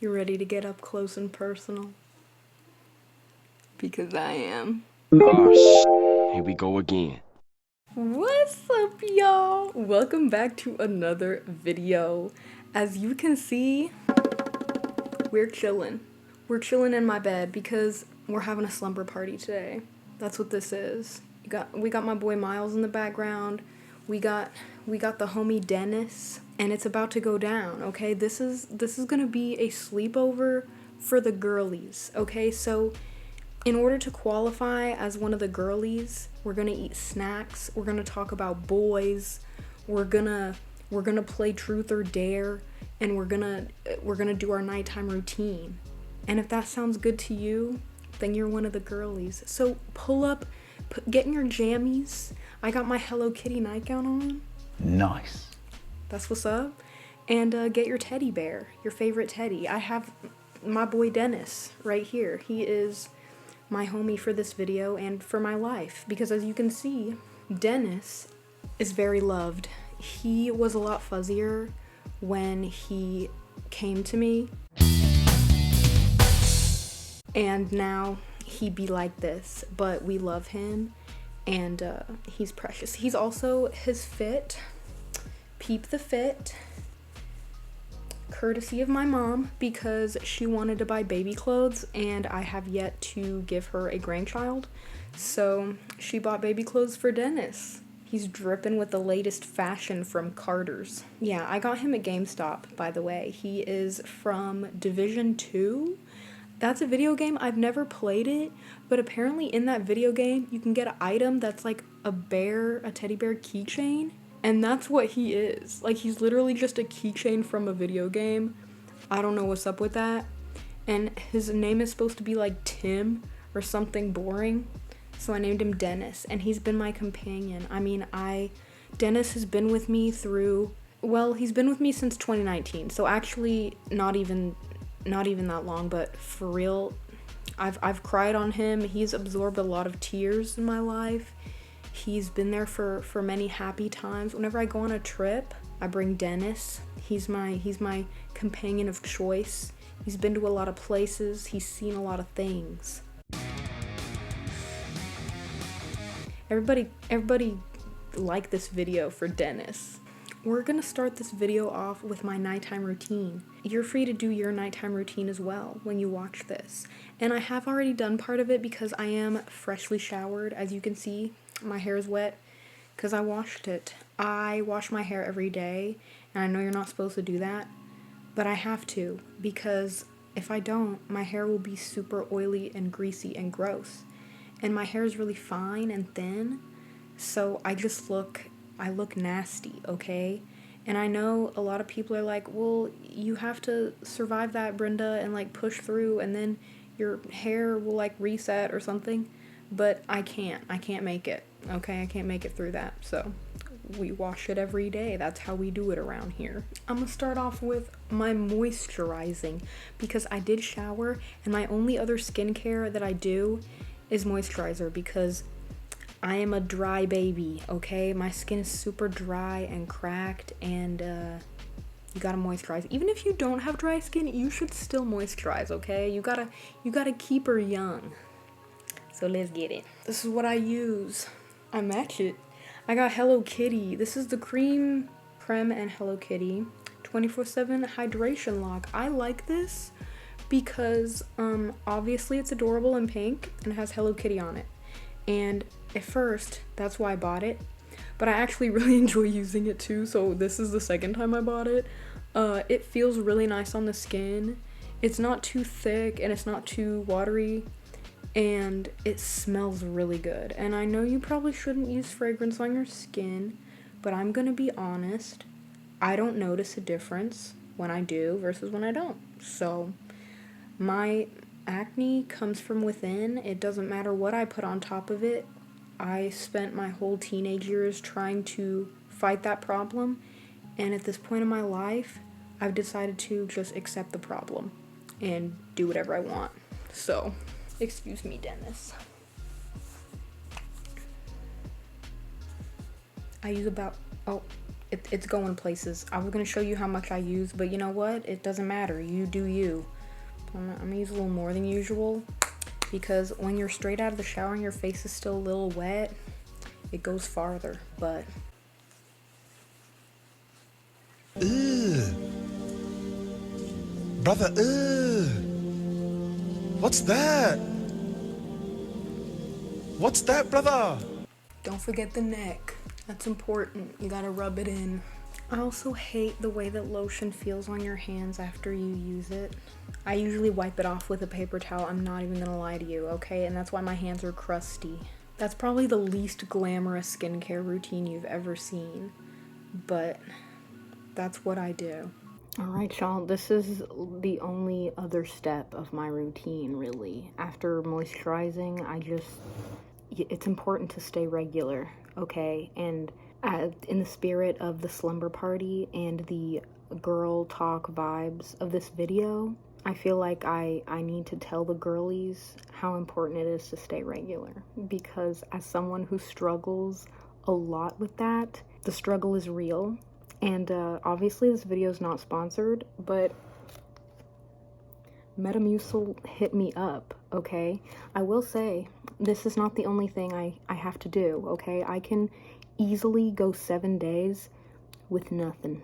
You ready to get up close and personal? Because I am. Oh, here we go again. What's up, y'all? Welcome back to another video. As you can see, we're chilling. We're chilling in my bed because we're having a slumber party today. That's what this is. We got my boy Miles in the background. We got the homie Dennis, and it's about to go down, okay? This is gonna be a sleepover for the girlies, okay? So in order to qualify as one of the girlies, we're gonna eat snacks, we're gonna talk about boys, we're gonna play truth or dare, and we're gonna do our nighttime routine. And if that sounds good to you, then you're one of the girlies. So pull up, get in your jammies. I got my Hello Kitty nightgown on. Nice. That's what's up. And get your teddy bear, your favorite teddy. I have my boy Dennis right here. He is my homie for this video and for my life. Because as you can see, Dennis is very loved. He was a lot fuzzier when he came to me. And now he be like this, but we love him. And he's precious. He's also his fit. Peep the fit. Courtesy of my mom, because she wanted to buy baby clothes and I have yet to give her a grandchild. So she bought baby clothes for Dennis. He's dripping with the latest fashion from Carter's. Yeah, I got him at GameStop, by the way. He is from Division 2. That's a video game. I've never played it, but apparently in that video game, you can get an item that's like a teddy bear keychain, and that's what he is. Like, he's literally just a keychain from a video game. I don't know what's up with that. And his name is supposed to be like Tim or something boring, so I named him Dennis, and he's been my companion. I mean, Dennis has been with me he's been with me since 2019, so actually not even that long, but for real, I've cried on him. He's absorbed a lot of tears in my life. He's been there for many happy times. Whenever I go on a trip, I bring Dennis. He's my companion of choice. He's been to a lot of places. He's seen a lot of things. Everybody like this video for Dennis. We're gonna start this video off with my nighttime routine. You're free to do your nighttime routine as well when you watch this. And I have already done part of it because I am freshly showered. As you can see, my hair is wet because I washed it. I wash my hair every day, and I know you're not supposed to do that, but I have to, because if I don't, my hair will be super oily and greasy and gross. And my hair is really fine and thin, so I look nasty, okay? And I know a lot of people are like, well, you have to survive that, Brenda, and like push through, and then your hair will like reset or something. But I can't make it, okay? I can't make it through that. So we wash it every day. That's how we do it around here. I'm gonna start off with my moisturizing, because I did shower, and my only other skincare that I do is moisturizer, because I am a dry baby, okay? My skin is super dry and cracked, and you gotta moisturize. Even if you don't have dry skin, you should still moisturize, okay? You gotta keep her young. So let's get it. This is what I use. I match it. I got Hello Kitty. This is the creme and Hello Kitty 24/7 hydration lock. I like this because obviously it's adorable and pink and it has Hello Kitty on it. And at first, that's why I bought it, but I actually really enjoy using it too, so this is the second time I bought it. It feels really nice on the skin. It's not too thick and it's not too watery, and it smells really good. And I know you probably shouldn't use fragrance on your skin, but I'm gonna be honest, I don't notice a difference when I do versus when I don't. So my acne comes from within. It doesn't matter what I put on top of it. I spent my whole teenage years trying to fight that problem, and at this point in my life, I've decided to just accept the problem and do whatever I want. So, excuse me, Dennis. I use about, It's going places. I was gonna show you how much I use, but you know what? It doesn't matter. You do you. I'm gonna use a little more than usual because when you're straight out of the shower and your face is still a little wet, it goes farther, but... Ugh. Brother, ugh. What's that? What's that, brother? Don't forget the neck. That's important. You gotta rub it in. I also hate the way that lotion feels on your hands after you use it. I usually wipe it off with a paper towel, I'm not even gonna lie to you, okay? And that's why my hands are crusty. That's probably the least glamorous skincare routine you've ever seen, but that's what I do. Alright, y'all, this is the only other step of my routine, really. After moisturizing, it's important to stay regular, okay? And in the spirit of the slumber party and the girl talk vibes of this video, I feel like I need to tell the girlies how important it is to stay regular. Because as someone who struggles a lot with that, the struggle is real. And obviously this video is not sponsored, but Metamucil hit me up, okay? I will say, this is not the only thing I have to do, okay? I can easily go 7 days with nothing.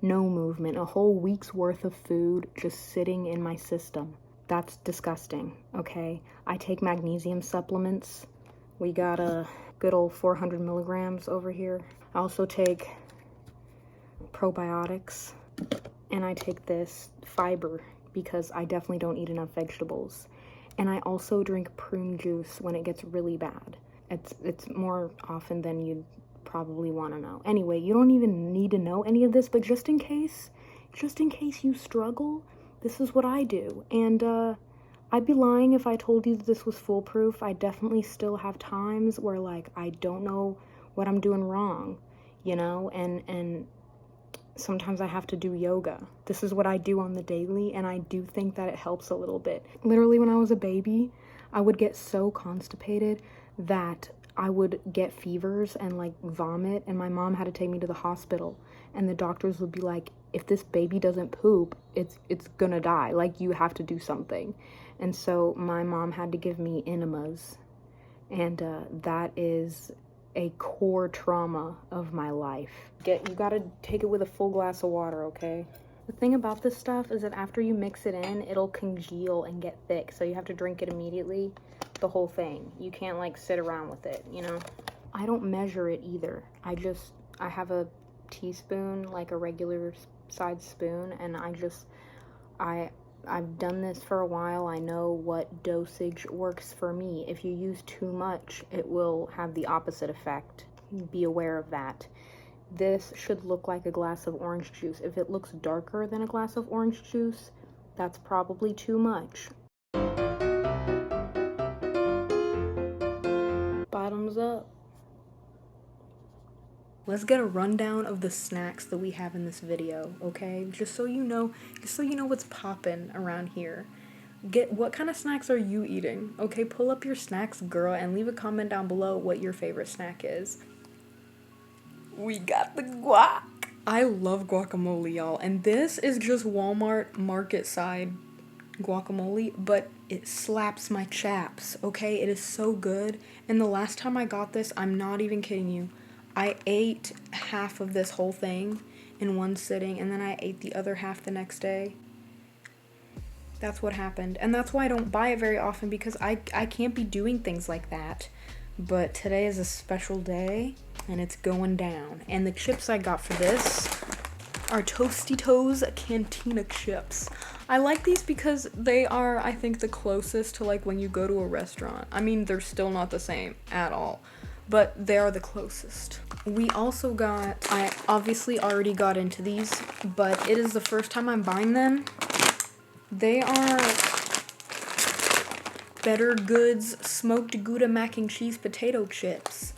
No movement. A whole week's worth of food just sitting in my system. That's disgusting, okay? I take magnesium supplements. We got a good old 400 milligrams over here. I also take probiotics, and I take this fiber because I definitely don't eat enough vegetables. And I also drink prune juice when it gets really bad. It's more often than you'd probably want to know. Anyway, you don't even need to know any of this, but just in case you struggle, this is what I do. And I'd be lying if I told you that this was foolproof. I definitely still have times where, like, I don't know what I'm doing wrong, you know, and sometimes I have to do yoga. This is what I do on the daily, and I do think that it helps a little bit. Literally, when I was a baby, I would get so constipated that I would get fevers and like vomit, and my mom had to take me to the hospital, and the doctors would be like, if this baby doesn't poop, it's gonna die. Like, you have to do something. And so my mom had to give me enemas, and that is a core trauma of my life. You gotta take it with a full glass of water, okay? The thing about this stuff is that after you mix it in, it'll congeal and get thick, so you have to drink it immediately, the whole thing. You can't like sit around with it, you know? I don't measure it either. I have a teaspoon, like a regular size spoon, and I've done this for a while. I know what dosage works for me. If you use too much, it will have the opposite effect. Be aware of that. This should look like a glass of orange juice. If it looks darker than a glass of orange juice, that's probably too much. Bottoms up. Let's get a rundown of the snacks that we have in this video, okay? Just so you know what's poppin' around here. What kind of snacks are you eating? Okay, pull up your snacks, girl, and leave a comment down below what your favorite snack is. We got the guac. I love guacamole, y'all, and this is just Walmart market side guacamole, but it slaps my chaps, okay? It is so good, and the last time I got this, I'm not even kidding you, I ate half of this whole thing in one sitting, and then I ate the other half the next day. That's what happened, and that's why I don't buy it very often, because I can't be doing things like that. But today is a special day, and it's going down. And the chips I got for this are Tostitos Cantina chips. I like these because they are, I think, the closest to like when you go to a restaurant. I mean, they're still not the same at all, but they are the closest. We also got, I obviously already got into these, but it is the first time I'm buying them. They are Better Goods smoked Gouda mac and cheese potato chips,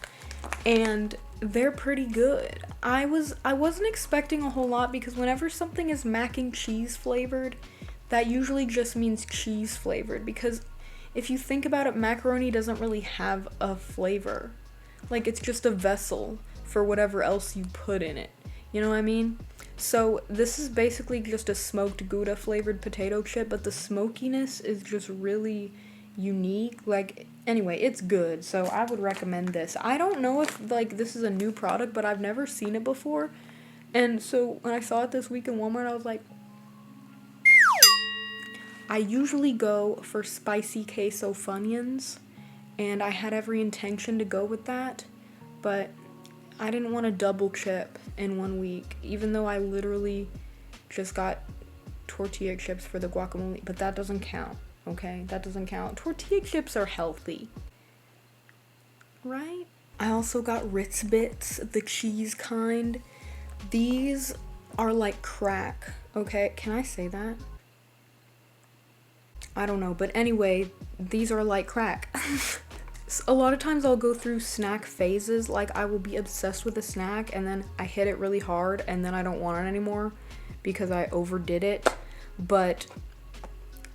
and they're pretty good. I wasn't expecting a whole lot, because whenever something is mac and cheese flavored, that usually just means cheese flavored, because if you think about it, macaroni doesn't really have a flavor. Like, it's just a vessel for whatever else you put in it. You know what I mean? So this is basically just a smoked Gouda flavored potato chip, but the smokiness is just really unique. Like, anyway, it's good, so I would recommend this. I don't know if, like, this is a new product, but I've never seen it before. And so when I saw it this week in Walmart, I was like, I usually go for spicy queso Funyuns, and I had every intention to go with that, but I didn't want a double chip in 1 week, even though I literally just got tortilla chips for the guacamole, but that doesn't count, okay? That doesn't count. Tortilla chips are healthy, right? I also got Ritz Bits, the cheese kind. These are like crack, okay? Can I say that? I don't know, but anyway, these are like crack. A lot of times I'll go through snack phases, like I will be obsessed with a snack and then I hit it really hard and then I don't want it anymore because I overdid it, but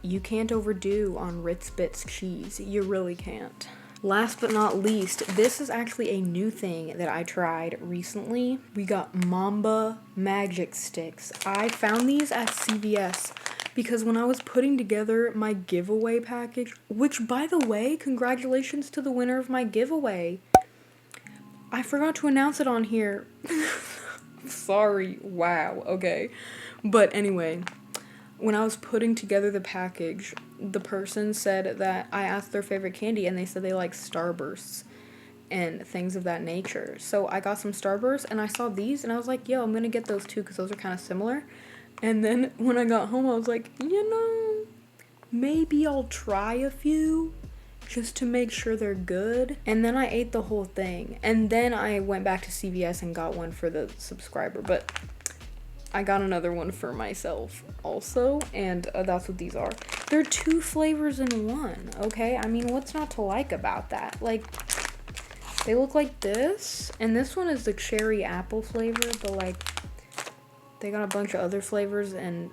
you can't overdo on Ritz Bits cheese. You really can't. Last but not least, this is actually a new thing that I tried recently. We got Mamba magic sticks. I found these at CVS because when I was putting together my giveaway package, which, by the way, congratulations to the winner of my giveaway. I forgot to announce it on here. Sorry. Wow. Okay. But anyway, when I was putting together the package, the person said that I asked their favorite candy and they said they like Starbursts and things of that nature. So I got some Starbursts and I saw these and I was like, yo, I'm gonna get those too because those are kind of similar. And then when I got home, I was like, you know, maybe I'll try a few just to make sure they're good. And then I ate the whole thing. And then I went back to CVS and got one for the subscriber. But I got another one for myself also. And that's what these are. They're 2 flavors in one, okay? I mean, what's not to like about that? Like, they look like this. And this one is the cherry apple flavor, but like, they got a bunch of other flavors and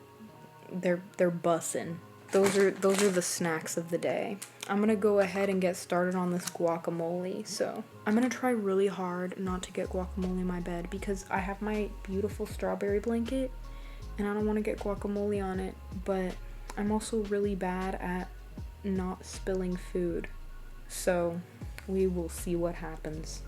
they're bussin'. Those are the snacks of the day. I'm gonna go ahead and get started on this guacamole. So I'm gonna try really hard not to get guacamole in my bed because I have my beautiful strawberry blanket and I don't want to get guacamole on it, but I'm also really bad at not spilling food. So we will see what happens.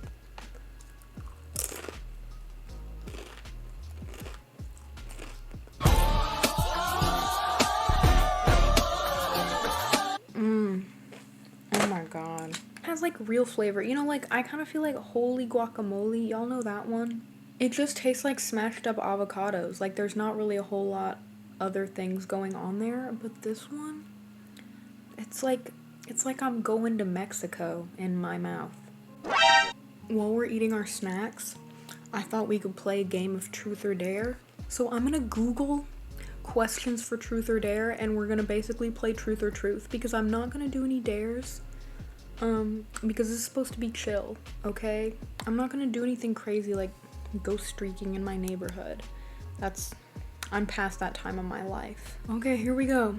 Oh my god. It has like real flavor. You know, like I kind of feel like holy guacamole. Y'all know that one? It just tastes like smashed up avocados. Like there's not really a whole lot other things going on there, but this one, it's like I'm going to Mexico in my mouth. While we're eating our snacks, I thought we could play a game of truth or dare. So I'm gonna Google questions for truth or dare and we're gonna basically play truth or truth because I'm not gonna do any dares because this is supposed to be chill, okay? I'm not gonna do anything crazy like go streaking in my neighborhood. I'm past that time of my life. Okay, here we go.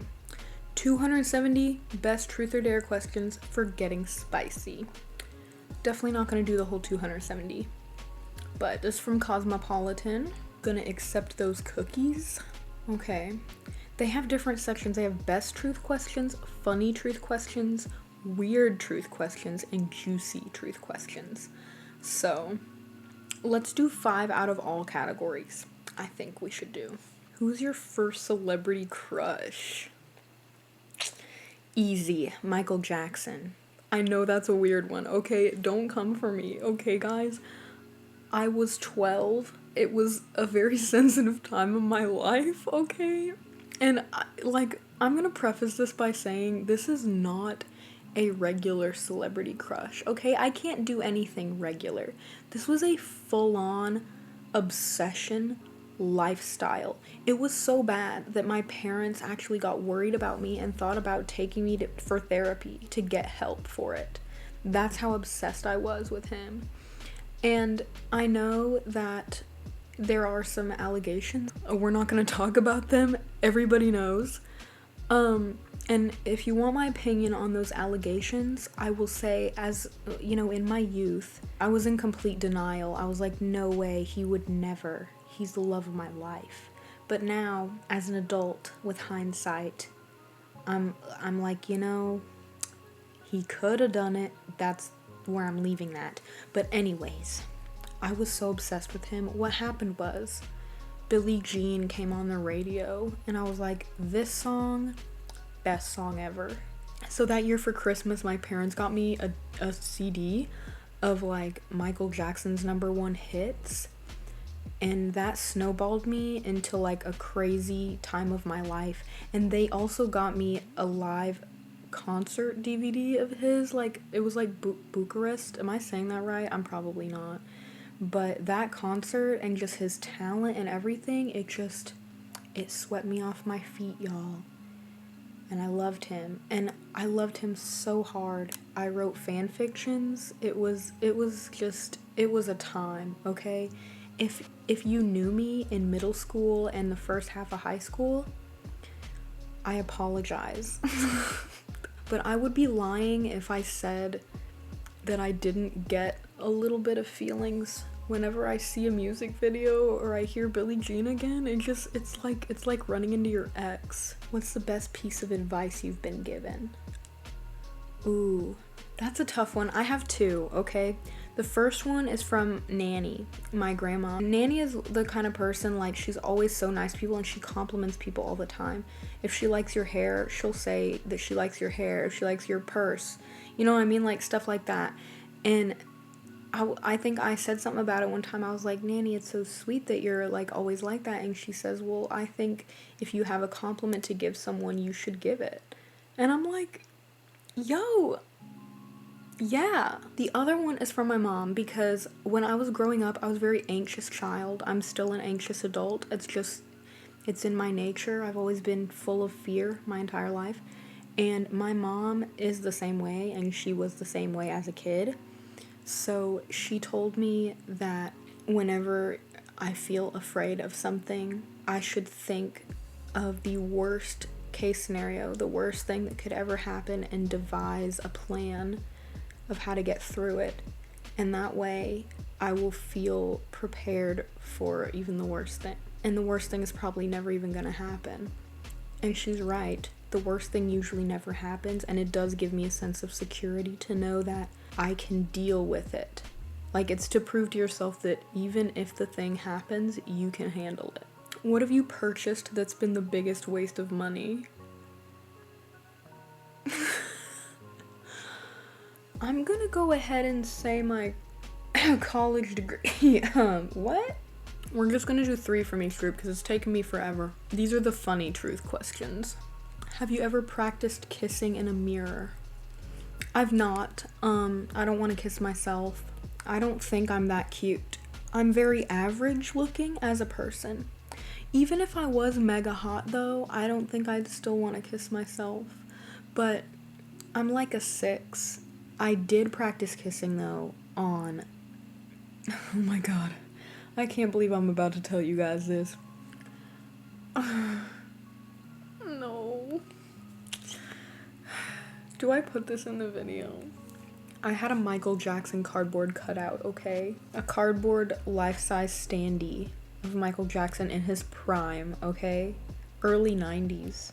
270 best truth or dare questions for getting spicy. Definitely not gonna do the whole 270, but this is from Cosmopolitan. Gonna accept those cookies. Okay, they have different sections. They have best truth questions, funny truth questions, weird truth questions, and juicy truth questions. So let's do 5 out of all categories. I think we should do. Who's your first celebrity crush? Easy, Michael Jackson. I know that's a weird one. Okay, don't come for me. Okay, guys? I was 12. It was a very sensitive time of my life, okay? And I'm gonna preface this by saying this is not a regular celebrity crush, okay? I can't do anything regular. This was a full-on obsession lifestyle. It was so bad that my parents actually got worried about me and thought about taking me for therapy to get help for it. That's how obsessed I was with him. And I know that there are some allegations. We're not going to talk about them. Everybody knows. And if you want my opinion on those allegations, I will say, as you know, in my youth, I was in complete denial. I was like, no way, he would never. he's the love of my life. But now, as an adult, with hindsight, I'm like, you know, he could have done it. That's where I'm leaving that. But anyways, I was so obsessed with him. What happened was, Billie Jean came on the radio, and I was like, this song, best song ever. So that year for Christmas, my parents got me a CD of like Michael Jackson's #1 hits, and that snowballed me into like a crazy time of my life. And they also got me a live concert DVD of his, like it was like Bucharest. Am I saying that right? I'm probably not. But that concert and just his talent and everything, it swept me off my feet, y'all. And I loved him. And I loved him so hard. I wrote fan fictions. It was a time, okay? If you knew me in middle school and the first half of high school, I apologize. But I would be lying if I said that I didn't get a little bit of feelings whenever I see a music video or I hear Billie Jean again. It's like running into your ex. What's the best piece of advice you've been given? Ooh, that's a tough one. I have two, okay? The first one is from Nanny, my grandma. Nanny is the kind of person, like, she's always so nice to people and she compliments people all the time. If she likes your hair, she'll say that she likes your hair. If she likes your purse, you know what I mean? Like, stuff like that. And I think I said something about it one time. I was like, Nanny, it's so sweet that you're like always like that. And she says, well, I think if you have a compliment to give someone, you should give it. And I'm like, yo, yeah. The other one is from my mom, because when I was growing up, I was a very anxious child. I'm still an anxious adult. It's in my nature. I've always been full of fear my entire life. And my mom is the same way, and she was the same way as a kid. So she told me that whenever I feel afraid of something, I should think of the worst case scenario, the worst thing that could ever happen, and devise a plan of how to get through it. And that way I will feel prepared for even the worst thing. And the worst thing is probably never even gonna happen. And she's right. The worst thing usually never happens, and it does give me a sense of security to know that I can deal with it. Like, it's to prove to yourself that even if the thing happens, you can handle it. What have you purchased that's been the biggest waste of money? I'm gonna go ahead and say my college degree. What? We're just gonna do 3 from each group because it's taken me forever. These are the funny truth questions. Have you ever practiced kissing in a mirror? I've not. I don't want to kiss myself. I don't think I'm that cute. I'm very average looking as a person. Even if I was mega hot though, I don't think I'd still want to kiss myself. But I'm like a 6. I did practice kissing though on... Oh my god. I can't believe I'm about to tell you guys this. No. Do I put this in the video? I had a Michael Jackson cardboard cutout, okay? A cardboard life-size standee of Michael Jackson in his prime, okay? Early 90s.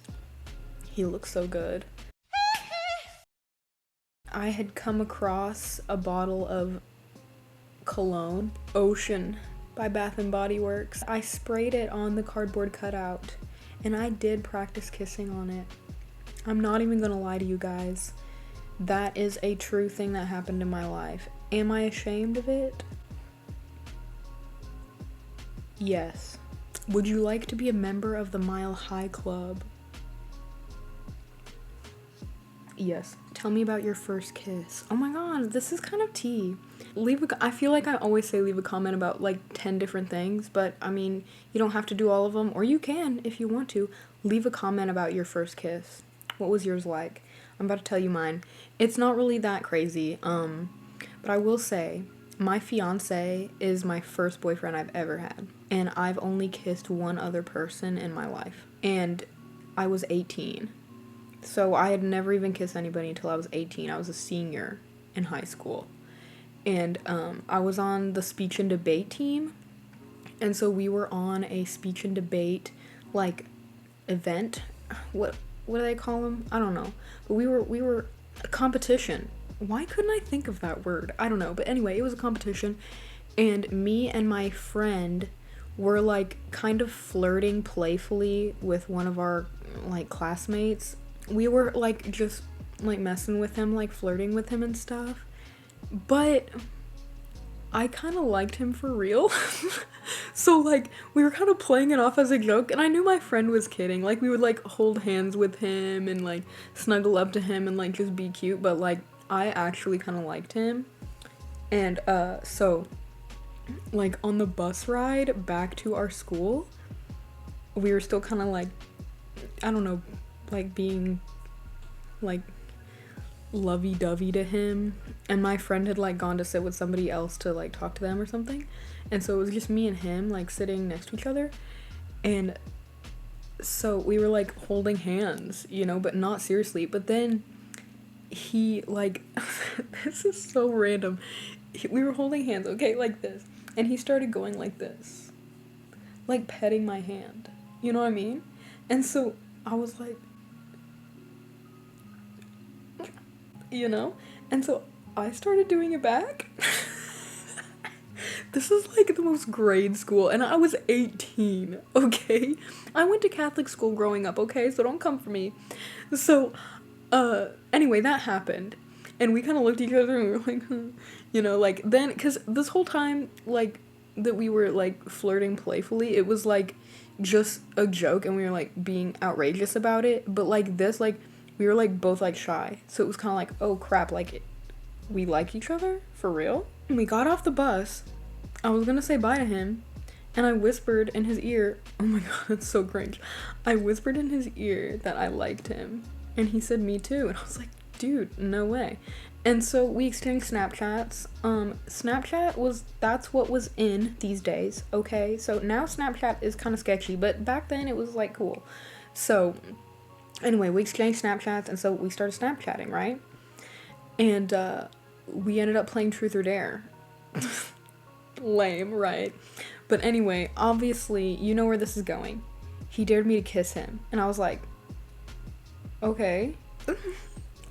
He looks so good. I had come across a bottle of cologne, Ocean, by Bath & Body Works. I sprayed it on the cardboard cutout, and I did practice kissing on it. I'm not even gonna lie to you guys. That is a true thing that happened in my life. Am I ashamed of it? Yes. Would you like to be a member of the Mile High Club? Yes. Tell me about your first kiss. Oh my god, this is kind of tea. I feel like I always say leave a comment about like 10 different things, but I mean, you don't have to do all of them, or you can if you want to. Leave a comment about your first kiss. What was yours like? I'm about to tell you mine. It's not really that crazy, but I will say my fiance is my first boyfriend I've ever had, and I've only kissed one other person in my life, and I was 18. So I had never even kissed anybody until I was 18. I was a senior in high school, and I was on the speech and debate team, And so we were on a speech and debate, like, event. What do they call them? I don't know. But we were a competition. Why couldn't I think of that word? I don't know. But anyway, it was a competition. And me and my friend were, like, kind of flirting playfully with one of our, like, classmates. We were, like, just, like, messing with him, like, flirting with him and stuff. But I kind of liked him for real. So, like, we were kind of playing it off as a joke, and I knew my friend was kidding. Like, we would, like, hold hands with him and, like, snuggle up to him and, like, just be cute. But, like, I actually kind of liked him. And, so, like, on the bus ride back to our school, we were still kind of, like, I don't know, like, being, like, lovey-dovey to him, and my friend had, like, gone to sit with somebody else to, like, talk to them or something, and so it was just me and him, like, sitting next to each other, and so we were, like, holding hands, you know, but not seriously. But then he, like, this is so random, we were holding hands, okay, like this, and he started going like this, like, petting my hand, you know what I mean? And so I was like, you know? And so I started doing it back. This is like the most grade school, and I was 18, okay? I went to Catholic school growing up, okay? So don't come for me. So, anyway, that happened. And we kind of looked at each other and we were like, you know, like, then, because this whole time, like, that we were, like, flirting playfully, it was, like, just a joke, and we were, like, being outrageous about it. But, like, this, like, we were, like, both, like, shy. So it was kind of like, oh, crap, like, we like each other? For real? And we got off the bus. I was gonna say bye to him. And I whispered in his ear, oh my god, it's so cringe. I whispered in his ear that I liked him. And he said, me too. And I was like, dude, no way. And so we exchanged Snapchats. That's what was in these days, okay? So now Snapchat is kind of sketchy, but back then it was, like, cool. So anyway, we exchanged Snapchats, and so we started Snapchatting, right? And we ended up playing Truth or Dare. Lame, right? But anyway, obviously, you know where this is going. He dared me to kiss him, and I was like, okay,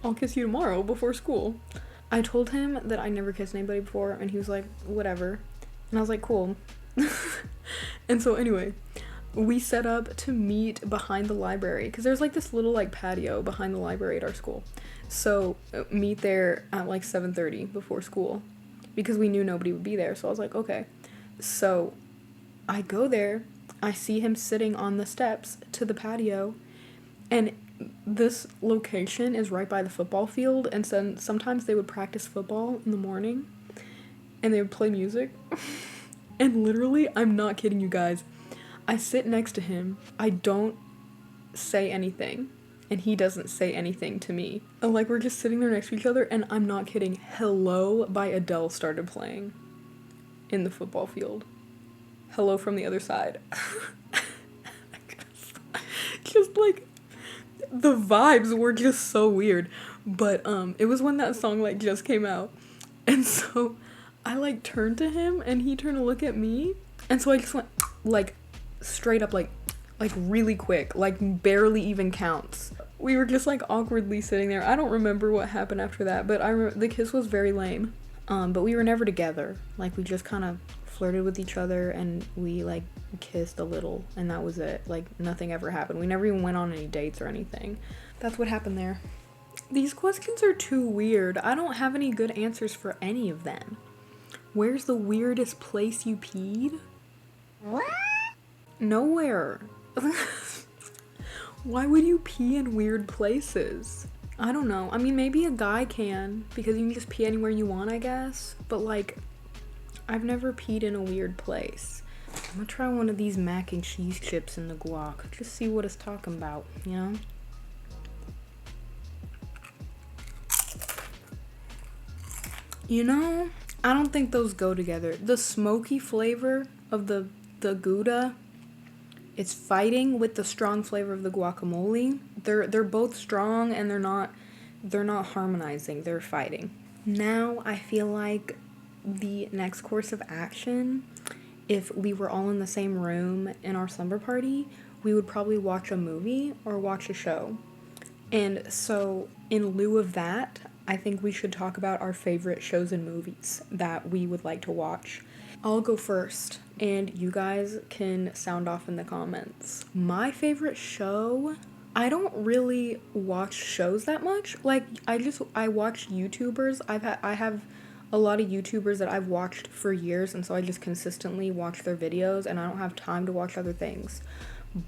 I'll kiss you tomorrow before school. I told him that I never kissed anybody before, and he was like, whatever. And I was like, cool. And so anyway, we set up to meet behind the library, because there's, like, this little, like, patio behind the library at our school. So meet there at, like, 7:30 before school, because we knew nobody would be there. So I was like, okay. So I go there, I see him sitting on the steps to the patio, and this location is right by the football field, and so sometimes they would practice football in the morning, and they would play music. And literally, I'm not kidding you guys, I sit next to him, I don't say anything, and he doesn't say anything to me. And, like, we're just sitting there next to each other, and I'm not kidding, Hello by Adele started playing in the football field. Hello from the Other Side. Just, like, the vibes were just so weird. But it was when that song, like, just came out, and so I, like, turned to him, and he turned to look at me, and so I just went, like, straight up, like really quick, like, barely even counts. We were just, like, awkwardly sitting there. I don't remember what happened after that, but the kiss was very lame. But we were never together. Like, we just kind of flirted with each other, and we, like, kissed a little, and that was it. Like, nothing ever happened. We never even went on any dates or anything. That's what happened there. These questions are too weird. I don't have any good answers for any of them. Where's the weirdest place you peed? What? Nowhere. Why would you pee in weird places? I don't know. I mean, maybe a guy can, because you can just pee anywhere you want, I guess. But, like, I've never peed in a weird place. I'm gonna try one of these mac and cheese chips in the guac. Just see what it's talking about, you know? You know, I don't think those go together. The smoky flavor of the Gouda, it's fighting with the strong flavor of the guacamole. They're both strong, and they're not harmonizing. They're fighting. Now I feel like the next course of action if we were all in the same room in our slumber party, we would probably watch a movie or watch a show. And so, in lieu of that, I think we should talk about our favorite shows and movies that we would like to watch. I'll go first, and you guys can sound off in the comments. My favorite show, I don't really watch shows that much. Like, I watch YouTubers. I have a lot of YouTubers that I've watched for years, and so I just consistently watch their videos, and I don't have time to watch other things.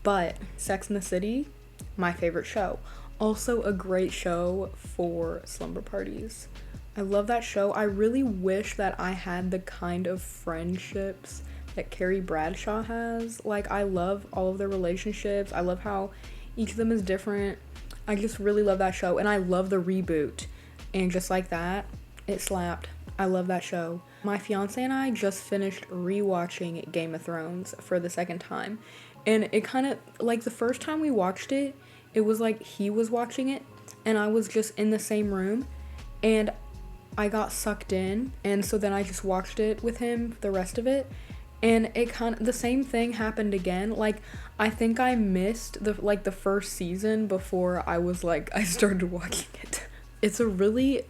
But Sex and the City, my favorite show. Also a great show for slumber parties. I love that show. I really wish that I had the kind of friendships that Carrie Bradshaw has. Like, I love all of their relationships. I love how each of them is different. I just really love that show, and I love the reboot. And just like that, it slapped. I love that show. My fiance and I just finished rewatching Game of Thrones for the second time. And it kind of, like, the first time we watched it, it was like he was watching it, and I was just in the same room, and I got sucked in, and so then I just watched it with him, the rest of it, and it kind of, the same thing happened again. Like, I think I missed the first season before I started watching it. It's a really,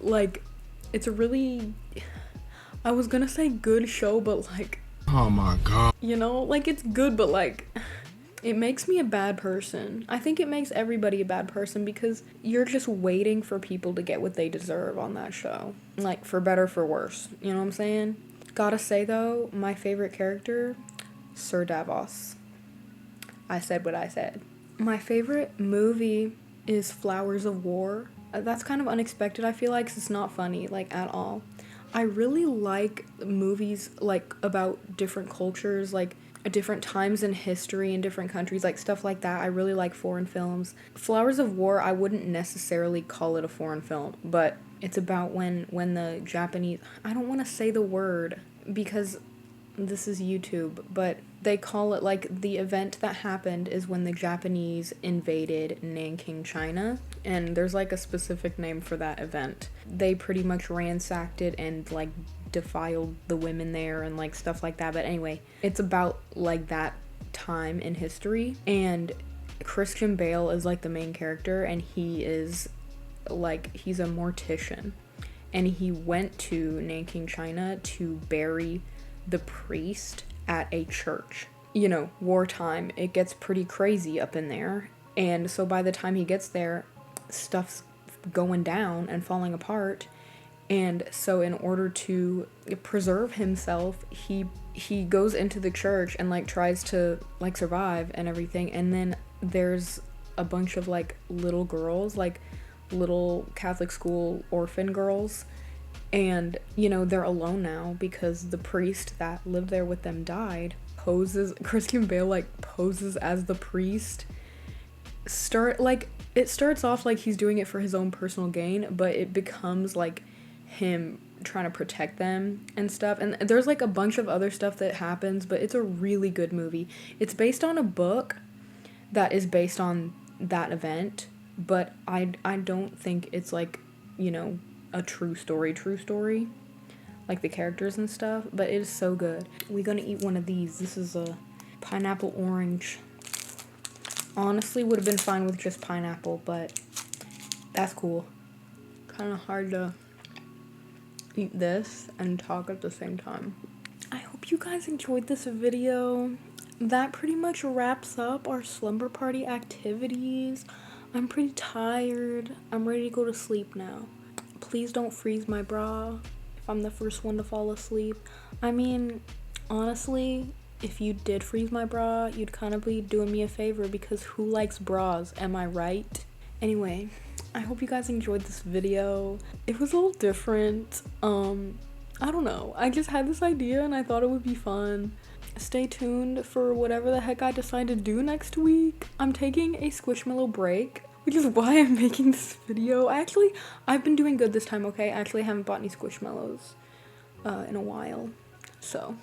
I was gonna say good show, but like, Oh my god. you know, like, it's good, but like, it makes me a bad person. I think it makes everybody a bad person because you're just waiting for people to get what they deserve on that show. Like, for better, for worse. You know what I'm saying? Gotta say, though, my favorite character, Sir Davos. I said what I said. My favorite movie is Flowers of War. That's kind of unexpected, I feel like, 'cause it's not funny, like, at all. I really like movies, like, about different cultures, like, different times in history in different countries, like stuff like that. I really like foreign films. Flowers of War, I wouldn't necessarily call it a foreign film, but it's about when the Japanese, I don't want to say the word because this is YouTube, but they call it, like, the event that happened is when the Japanese invaded Nanking, China, and there's like a specific name for that event. They pretty much ransacked it and like defiled the women there and like stuff like that. But anyway, it's about like that time in history, and Christian Bale is like the main character, and he's a mortician, and he went to Nanking, China to bury the priest at a church. You know, wartime, it gets pretty crazy up in there, and so by the time he gets there, stuff's going down and falling apart. And so in order to preserve himself, he goes into the church and like tries to like survive and everything. And then there's a bunch of like little girls, like little Catholic school orphan girls, and you know, they're alone now because the priest that lived there with them died. Christian Bale like poses as the priest. It starts off like he's doing it for his own personal gain, but it becomes like him trying to protect them and stuff. And there's like a bunch of other stuff that happens, but it's a really good movie. It's based on a book that is based on that event, but I don't think it's like, you know, a true story, like the characters and stuff, but it is so good. We're gonna eat one of these. This is a pineapple orange. Honestly, would have been fine with just pineapple, but that's cool. Kind of hard to eat this and talk at the same time. I hope you guys enjoyed this video. That pretty much wraps up our slumber party activities. I'm pretty tired. I'm ready to go to sleep now. Please don't freeze my bra if I'm the first one to fall asleep. I mean, honestly, if you did freeze my bra, you'd kind of be doing me a favor because who likes bras, am I right? Anyway, I hope you guys enjoyed this video. It was a little different. I don't know. I just had this idea and I thought it would be fun. Stay tuned for whatever the heck I decide to do next week. I'm taking a Squishmallow break, which is why I'm making this video. I've been doing good this time, okay? I actually haven't bought any Squishmallows in a while. So,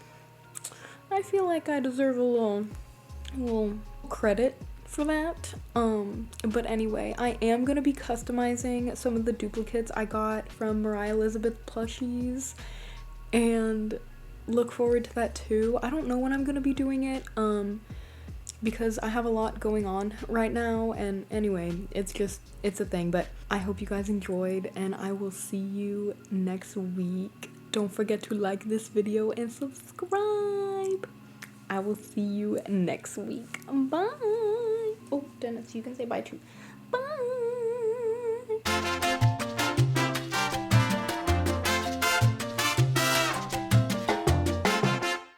I feel like I deserve a little credit for that. But anyway, I am gonna be customizing some of the duplicates I got from Mariah Elizabeth plushies, and look forward to that too. I don't know when I'm gonna be doing it, because I have a lot going on right now, and anyway, it's a thing. But I hope you guys enjoyed, and I will see you next week. Don't forget to like this video and subscribe. I will see you next week. Bye. Oh, Dennis, you can say bye too. Bye.